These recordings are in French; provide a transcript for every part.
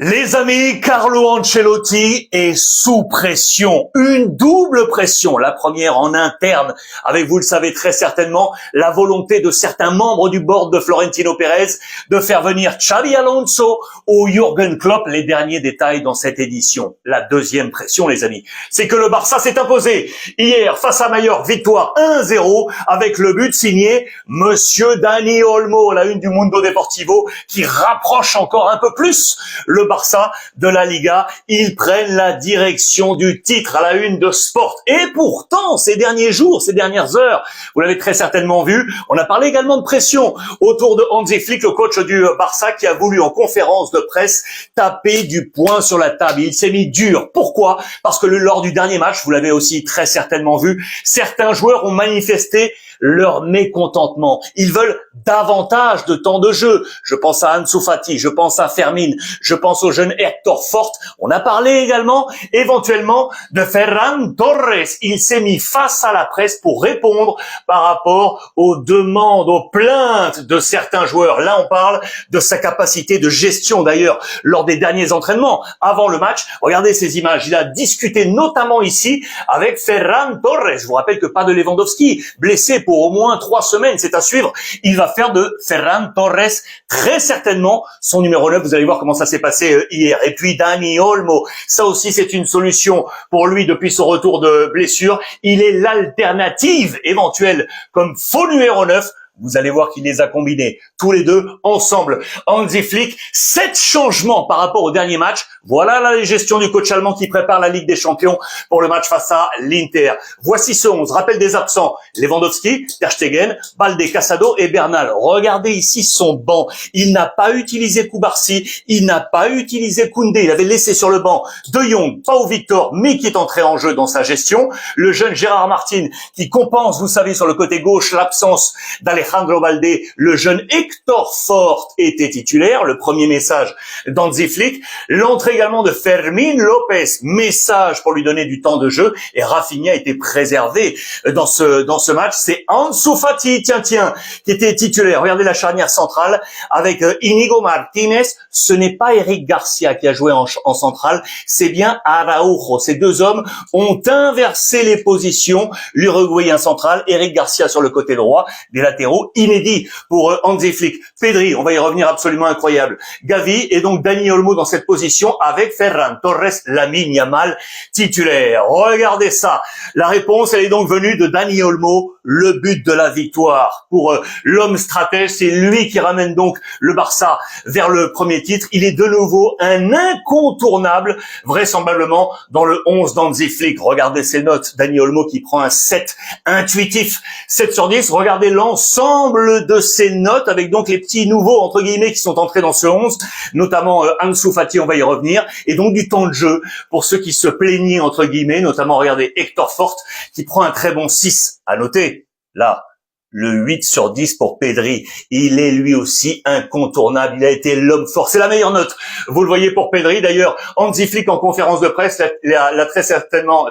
Les amis, Carlo Ancelotti est sous pression, une double pression. La première en interne, avec, vous le savez très certainement, la volonté de certains membres du board de Florentino Pérez de faire venir Xabi Alonso ou Jürgen Klopp. Les derniers détails dans cette édition. La deuxième pression, les amis, c'est que le Barça s'est imposé hier face à Mallorca, victoire 1-0 avec le but signé Monsieur Dani Olmo, la une du Mundo Deportivo, qui rapproche encore un peu plus le Barça de la Liga. Ils prennent la direction du titre à la une de Sport. Et pourtant, ces derniers jours, ces dernières heures, vous l'avez très certainement vu, on a parlé également de pression autour de Hansi Flick, le coach du Barça, qui a voulu en conférence de presse taper du poing sur la table. Il s'est mis dur. Pourquoi? Parce que lors du dernier match, vous l'avez aussi très certainement vu, certains joueurs ont manifesté leur mécontentement. Ils veulent davantage de temps de jeu. Je pense à Ansu Fati, je pense à Fermin, je pense au jeune Hector Fort. On a parlé également, éventuellement, de Ferran Torres. Il s'est mis face à la presse pour répondre par rapport aux demandes, aux plaintes de certains joueurs. Là, on parle de sa capacité de gestion, d'ailleurs, lors des derniers entraînements, avant le match. Regardez ces images. Il a discuté notamment ici avec Ferran Torres. Je vous rappelle que pas de Lewandowski, blessé pour au moins 3 semaines, c'est à suivre. Il va faire de Ferran Torres très certainement son numéro 9. Vous allez voir comment ça s'est passé hier. Et puis Dani Olmo, ça aussi c'est une solution pour lui depuis son retour de blessure. Il est l'alternative éventuelle comme faux numéro 9. Vous allez voir qu'il les a combinés, tous les deux, ensemble. Hansi Flick, 7 changements par rapport au dernier match. Voilà la gestion du coach allemand qui prépare la Ligue des Champions pour le match face à l'Inter. Voici ce 11. Rappel des absents. Lewandowski, Ter Stegen, Balde, Casado et Bernal. Regardez ici son banc. Il n'a pas utilisé Koubarsi, il n'a pas utilisé Koundé. Il avait laissé sur le banc De Jong, Pau Victor, mais qui est entré en jeu dans sa gestion. Le jeune Gérard Martin qui compense, vous savez, sur le côté gauche, l'absence d'Alejandro Balde. Le jeune Hector Fort était titulaire. Le premier message d'Hansi Flick. L'entrée également de Fermin Lopez. Message pour lui donner du temps de jeu. Et Rafinha était préservé dans ce match. C'est Ansu Fati, tiens, qui était titulaire. Regardez la charnière centrale avec Inigo Martinez. Ce n'est pas Eric Garcia qui a joué en centrale. C'est bien Araujo. Ces deux hommes ont inversé les positions. L'Uruguayen central, Eric Garcia sur le côté droit. Des latéraux, inédit pour Hansi Flick. Pedri, on va y revenir, absolument incroyable. Gavi et donc Dani Olmo dans cette position avec Ferran Torres, Lamine Yamal titulaire. Regardez ça. La réponse, elle est donc venue de Dani Olmo, le but de la victoire. Pour l'homme stratège, c'est lui qui ramène donc le Barça vers le premier titre. Il est de nouveau un incontournable, vraisemblablement, dans le 11 d'Hansi Flick. Regardez ses notes. Dani Olmo qui prend un 7 intuitif. 7 sur 10. Regardez l'ensemble de ces notes avec donc les petits nouveaux, entre guillemets, qui sont entrés dans ce 11, notamment Ansu Fati, on va y revenir, et donc du temps de jeu pour ceux qui se plaignaient, entre guillemets, notamment, regardez, Hector Fort, qui prend un très bon 6. À noter, là, le 8 sur 10 pour Pedri. Il est lui aussi incontournable. Il a été l'homme fort. C'est la meilleure note. Vous le voyez pour Pedri. D'ailleurs, Hansi Flick en conférence de presse l'a très simplement,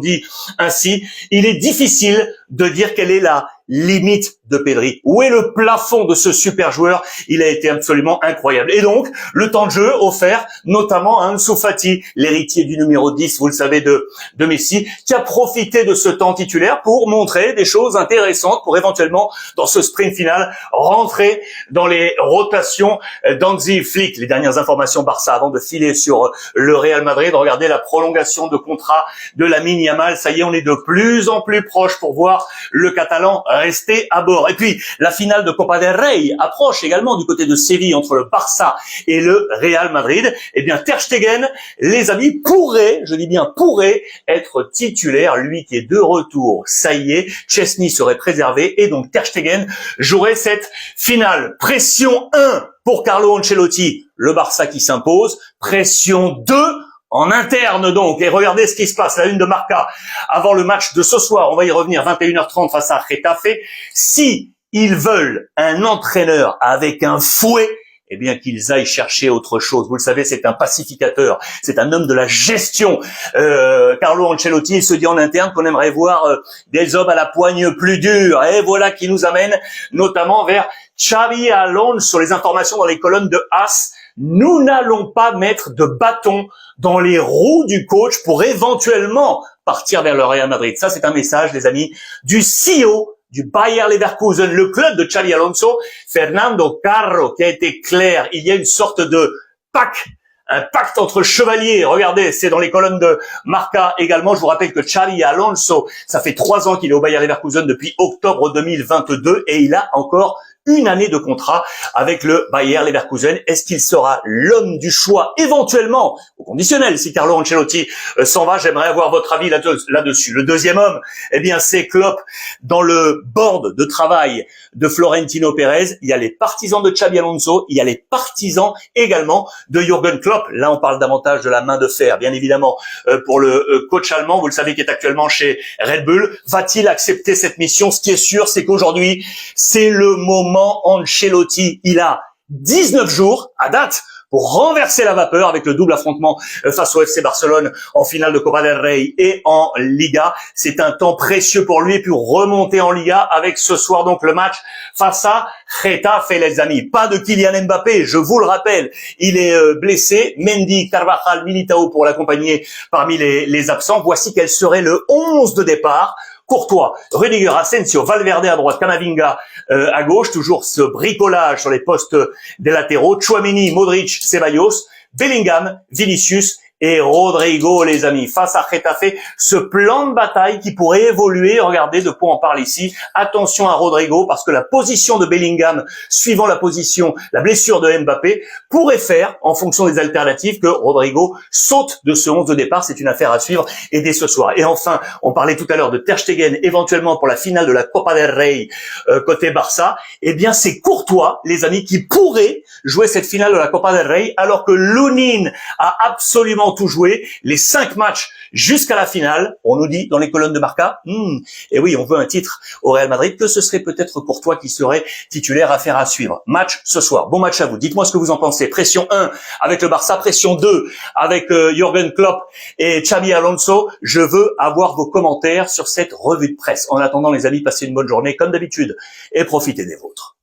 dit ainsi. Il est difficile de dire quelle est la limite de Pedri. Où est le plafond de ce super joueur? Il a été absolument incroyable. Et donc, le temps de jeu offert notamment à Ansu Fati, l'héritier du numéro 10, vous le savez, de Messi, qui a profité de ce temps titulaire pour montrer des choses intéressantes, pour éventuellement, dans ce sprint final, rentrer dans les rotations d'Hansi Flick. Les dernières informations Barça avant de filer sur le Real Madrid. Regardez la prolongation de contrat de Lamine Yamal. Ça y est, on est de plus en plus proche pour voir le Catalan rester à bord. Et puis, la finale de Copa del Rey approche également du côté de Séville entre le Barça et le Real Madrid. Eh bien, Ter Stegen, les amis, pourrait, je dis bien pourrait, être titulaire, lui qui est de retour. Ça y est, Chesney serait préservé et donc Ter Stegen jouerait cette finale. Pression 1 pour Carlo Ancelotti, le Barça qui s'impose. Pression 2 en interne donc, et regardez ce qui se passe, la une de Marca, avant le match de ce soir, on va y revenir, 21h30 face à Getafe. Si ils veulent un entraîneur avec un fouet, eh bien qu'ils aillent chercher autre chose. Vous le savez, c'est un pacificateur, c'est un homme de la gestion. Carlo Ancelotti, il se dit en interne qu'on aimerait voir des hommes à la poigne plus dure. Et voilà qui nous amène notamment vers Xabi Alonso. Les informations dans les colonnes de AS nous n'allons pas mettre de bâton dans les roues du coach pour éventuellement partir vers le Real Madrid. Ça, c'est un message, les amis, du CEO du Bayer Leverkusen, le club de Xabi Alonso, Fernando Carro, qui a été clair. Il y a une sorte de un pacte entre chevaliers. Regardez, c'est dans les colonnes de Marca également. Je vous rappelle que Xabi Alonso, ça fait 3 ans qu'il est au Bayer Leverkusen depuis octobre 2022 et il a encore une année de contrat avec le Bayer Leverkusen. Est-ce qu'il sera l'homme du choix éventuellement, au conditionnel, si Carlo Ancelotti s'en va? J'aimerais avoir votre avis là-dessus. Le deuxième homme, eh bien, c'est Klopp. Dans le board de travail de Florentino Pérez, il y a les partisans de Xabi Alonso, il y a les partisans également de Jürgen Klopp. Là, on parle davantage de la main de fer, bien évidemment, pour le coach allemand, vous le savez, qui est actuellement chez Red Bull. Va-t-il accepter cette mission? Ce qui est sûr, c'est qu'aujourd'hui, c'est le moment Ancelotti. Il a 19 jours à date pour renverser la vapeur avec le double affrontement face au FC Barcelone en finale de Copa del Rey et en Liga. C'est un temps précieux pour lui et puis remonter en Liga avec ce soir donc le match face à Getafe, les amis. Pas de Kylian Mbappé, je vous le rappelle. Il est blessé. Mendy, Carvajal, Militao pour l'accompagner parmi les absents. Voici quel serait le 11 de départ. Courtois, Rudiger, Asensio, Valverde à droite, Camavinga à gauche, toujours ce bricolage sur les postes des latéraux, Tchouaméni, Modric, Ceballos, Bellingham, Vinicius et Rodrigo, les amis. Face à Getafe, ce plan de bataille qui pourrait évoluer, regardez de quoi on parle ici. Attention à Rodrigo, parce que la position de Bellingham, suivant la blessure de Mbappé, pourrait faire, en fonction des alternatives, que Rodrigo saute de ce 11 de départ. C'est une affaire à suivre, et dès ce soir. Et enfin, on parlait tout à l'heure de Ter Stegen, éventuellement pour la finale de la Copa del Rey, côté Barça. Eh bien, c'est Courtois, les amis, qui pourrait jouer cette finale de la Copa del Rey, alors que Lunin a absolument tout joué, les 5 matchs jusqu'à la finale. On nous dit dans les colonnes de Marca, et oui, on veut un titre au Real Madrid, que ce serait peut-être Courtois qui serait titulaire, affaire à suivre. Match ce soir. Bon match à vous. Dites-moi ce que vous en pensez. Pression 1 avec le Barça, pression 2 avec Jürgen Klopp et Xabi Alonso. Je veux avoir vos commentaires sur cette revue de presse. En attendant, les amis, passez une bonne journée comme d'habitude et profitez des vôtres.